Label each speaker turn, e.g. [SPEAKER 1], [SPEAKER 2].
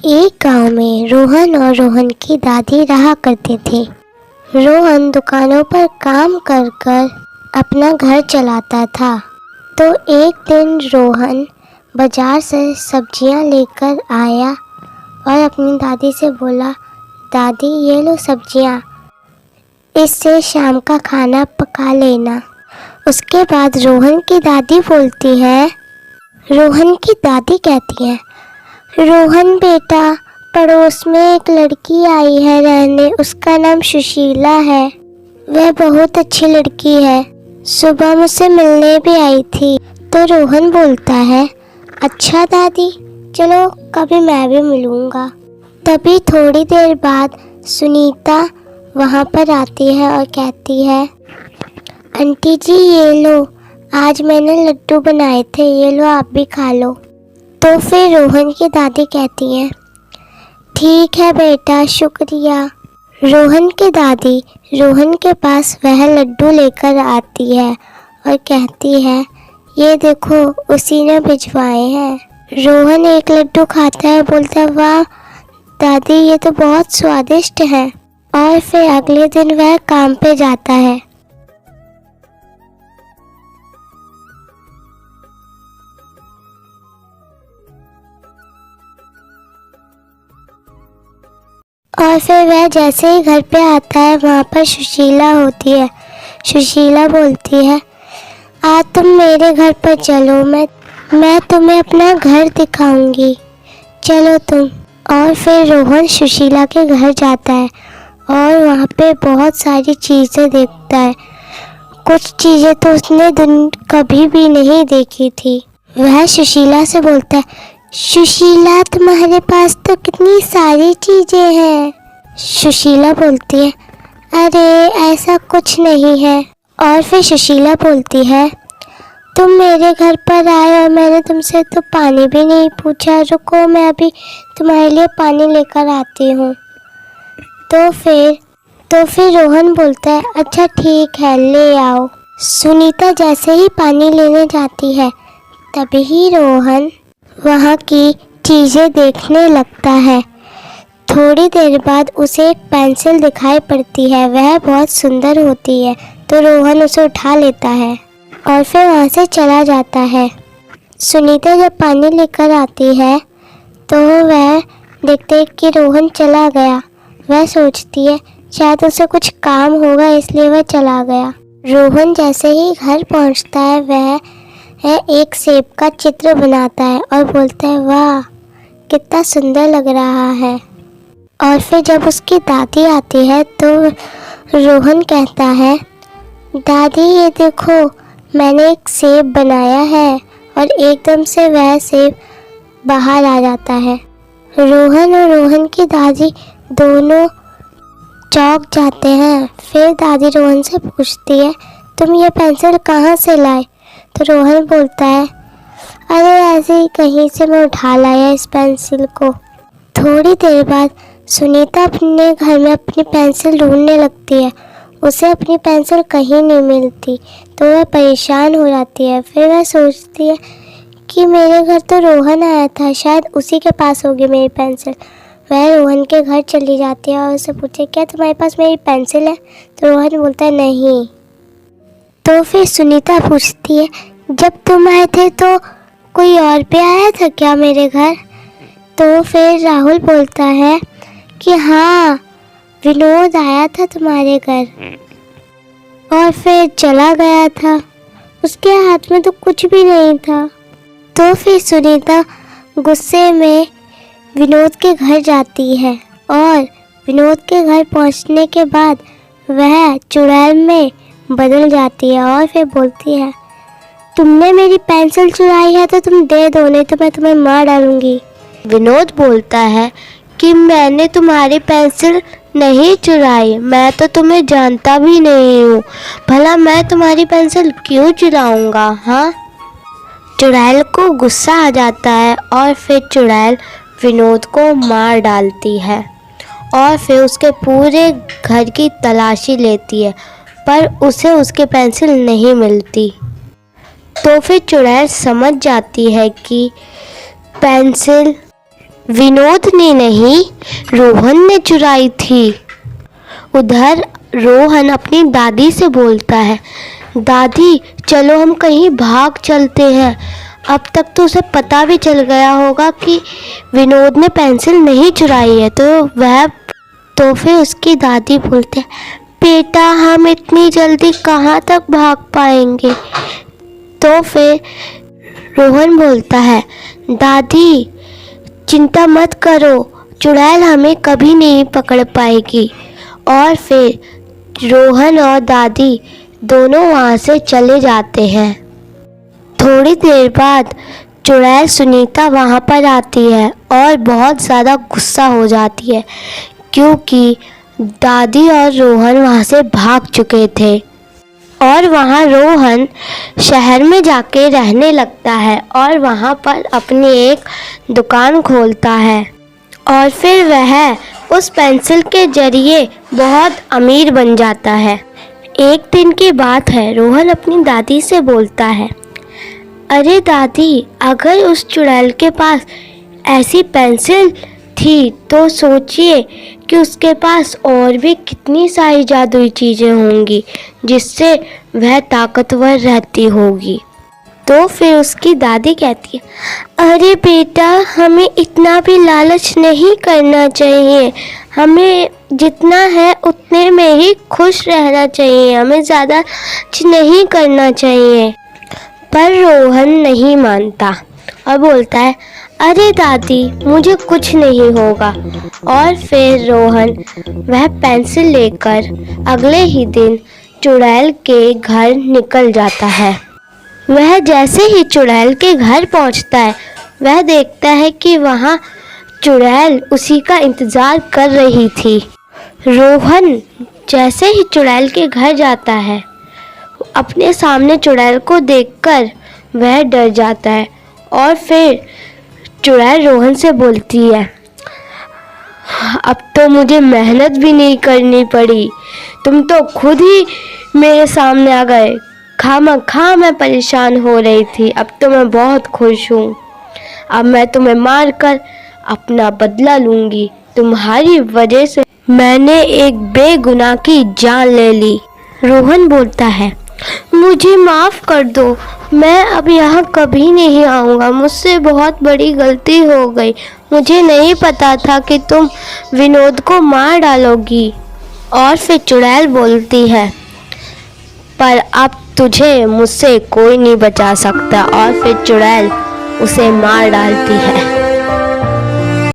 [SPEAKER 1] एक गांव में रोहन और रोहन की दादी रहा करते थे। रोहन दुकानों पर काम कर कर अपना घर चलाता था। तो एक दिन रोहन बाजार से सब्जियां लेकर आया और अपनी दादी से बोला, दादी ये लो सब्जियां, इससे शाम का खाना पका लेना। उसके बाद रोहन की दादी बोलती है, रोहन की दादी कहती है, रोहन बेटा, पड़ोस में एक लड़की आई है रहने, उसका नाम सुशीला है। वह बहुत अच्छी लड़की है, सुबह मुझसे मिलने भी आई थी। तो रोहन बोलता है, अच्छा दादी, चलो कभी मैं भी मिलूँगा। तभी थोड़ी देर बाद सुनीता वहाँ पर आती है और कहती है, आंटी जी ये लो, आज मैंने लड्डू बनाए थे, ये लो आप भी खा लो। तो फिर रोहन की दादी कहती है, ठीक है बेटा, शुक्रिया। रोहन की दादी रोहन के पास वह लड्डू लेकर आती है और कहती है, ये देखो उसी ने भिजवाए हैं। रोहन एक लड्डू खाता है, बोलता है, वाह दादी ये तो बहुत स्वादिष्ट है। और फिर अगले दिन वह काम पे जाता है। और फिर वह जैसे ही घर पे आता है, वहाँ पर सुशीला होती है। सुशीला बोलती है, आज तुम मेरे घर पर चलो, मैं तुम्हें अपना घर दिखाऊंगी, चलो तुम। और फिर रोहन सुशीला के घर जाता है और वहाँ पे बहुत सारी चीज़ें देखता है। कुछ चीज़ें तो उसने कभी भी नहीं देखी थी। वह सुशीला से बोलता है, सुशीला तुम्हारे पास तो कितनी सारी चीजें हैं। सुशीला बोलती है, अरे ऐसा कुछ नहीं है। और फिर सुशीला बोलती है, तुम मेरे घर पर आए और मैंने तुमसे तो पानी भी नहीं पूछा, रुको मैं अभी तुम्हारे लिए पानी लेकर आती हूँ। तो फिर रोहन बोलता है, अच्छा ठीक है ले आओ। सुनीता जैसे ही पानी लेने जाती है, तभी रोहन वहाँ की चीज़ें देखने लगता है। थोड़ी देर बाद उसे एक पेंसिल दिखाई पड़ती है, वह बहुत सुंदर होती है। तो रोहन उसे उठा लेता है और फिर वहाँ से चला जाता है। सुनीता जब पानी लेकर आती है तो वह देखते है कि रोहन चला गया। वह सोचती है शायद उसे कुछ काम होगा इसलिए वह चला गया। रोहन जैसे ही घर पहुँचता है, वह एक सेब का चित्र बनाता है और बोलता है, वाह कितना सुंदर लग रहा है। और फिर जब उसकी दादी आती है तो रोहन कहता है, दादी ये देखो मैंने एक सेब बनाया है। और एकदम से वह सेब बाहर आ जाता है। रोहन और रोहन की दादी दोनों चौंक जाते हैं। फिर दादी रोहन से पूछती है, तुम ये पेंसिल कहाँ से लाए? तो रोहन बोलता है, अरे ऐसे ही कहीं से मैं उठा लाया इस पेंसिल को। थोड़ी देर बाद सुनीता अपने घर में अपनी पेंसिल ढूंढने लगती है। उसे अपनी पेंसिल कहीं नहीं मिलती तो वह परेशान हो जाती है। फिर वह सोचती है कि मेरे घर तो रोहन आया था, शायद उसी के पास होगी मेरी पेंसिल। वह रोहन के घर चली जाती है और उससे पूछे, क्या तुम्हारे पास मेरी पेंसिल है? तो रोहन बोलता है, नहीं। तो फिर सुनीता पूछती है, जब तुम आए थे तो कोई और भी आया था क्या मेरे घर? तो फिर राहुल बोलता है कि हाँ, विनोद आया था तुम्हारे घर और फिर चला गया था, उसके हाथ में तो कुछ भी नहीं था। तो फिर सुनीता गुस्से में विनोद के घर जाती है और विनोद के घर पहुंचने के बाद वह चुड़ैल में बदल जाती है और फिर बोलती है, तुमने मेरी पेंसिल चुराई है तो तुम दे दो, नहीं तो मैं तुम्हें मार डालूंगी। विनोद बोलता है कि मैंने तुम्हारी पेंसिल नहीं चुराई, मैं तो तुम्हें जानता भी नहीं हूँ, भला मैं तुम्हारी पेंसिल क्यों चुराऊंगा? हाँ। चुड़ैल को गुस्सा आ जाता है और फिर चुड़ैल विनोद को मार डालती है और फिर उसके पूरे घर की तलाशी लेती है, पर उसे उसकी पेंसिल नहीं मिलती। तो फिर चुड़ैल समझ जाती है कि पेंसिल विनोद ने नहीं, रोहन ने चुराई थी। उधर रोहन अपनी दादी से बोलता है, दादी चलो हम कहीं भाग चलते हैं। अब तक तो उसे पता भी चल गया होगा कि विनोद ने पेंसिल नहीं चुराई है। तो फिर उसकी दादी बोलते हैं, बेटा हम इतनी जल्दी कहाँ तक भाग पाएंगे। तो फिर रोहन बोलता है, दादी चिंता मत करो, चुड़ैल हमें कभी नहीं पकड़ पाएगी। और फिर रोहन और दादी दोनों वहाँ से चले जाते हैं। थोड़ी देर बाद चुड़ैल सुनीता वहाँ पर आती है और बहुत ज़्यादा गुस्सा हो जाती है, क्योंकि दादी और रोहन वहाँ से भाग चुके थे। और वहाँ रोहन शहर में जाके रहने लगता है और वहाँ पर अपनी एक दुकान खोलता है। और फिर वह उस पेंसिल के जरिए बहुत अमीर बन जाता है। एक दिन की बात है, रोहन अपनी दादी से बोलता है, अरे दादी अगर उस चुड़ैल के पास ऐसी पेंसिल थी तो सोचिए कि उसके पास और भी कितनी सारी जादुई चीज़ें होंगी जिससे वह ताकतवर रहती होगी। तो फिर उसकी दादी कहती है, अरे बेटा हमें इतना भी लालच नहीं करना चाहिए, हमें जितना है उतने में ही खुश रहना चाहिए, हमें ज़्यादा नहीं करना चाहिए। पर रोहन नहीं मानता और बोलता है, अरे दादी मुझे कुछ नहीं होगा। और फिर रोहन वह पेंसिल लेकर अगले ही दिन चुड़ैल के घर निकल जाता है। वह जैसे ही चुड़ैल के घर पहुंचता है, वह देखता है कि वहां चुड़ैल उसी का इंतज़ार कर रही थी। रोहन जैसे ही चुड़ैल के घर जाता है, अपने सामने चुड़ैल को देखकर वह डर जाता है। और फिर चुड़ैल रोहन से बोलती है, अब तो मुझे मेहनत भी नहीं करनी पड़ी, तुम तो खुद ही मेरे सामने आ गए, खामखा मैं परेशान हो रही थी, अब तो मैं बहुत खुश हूँ। अब मैं तुम्हें मारकर अपना बदला लूँगी, तुम्हारी वजह से मैंने एक बेगुनाह की जान ले ली। रोहन बोलता है, मुझे माफ़ कर दो, मैं अब यहाँ कभी नहीं आऊँगा, मुझसे बहुत बड़ी गलती हो गई, मुझे नहीं पता था कि तुम विनोद को मार डालोगी। और फिर चुड़ैल बोलती है, पर अब तुझे मुझसे कोई नहीं बचा सकता। और फिर चुड़ैल उसे मार डालती है।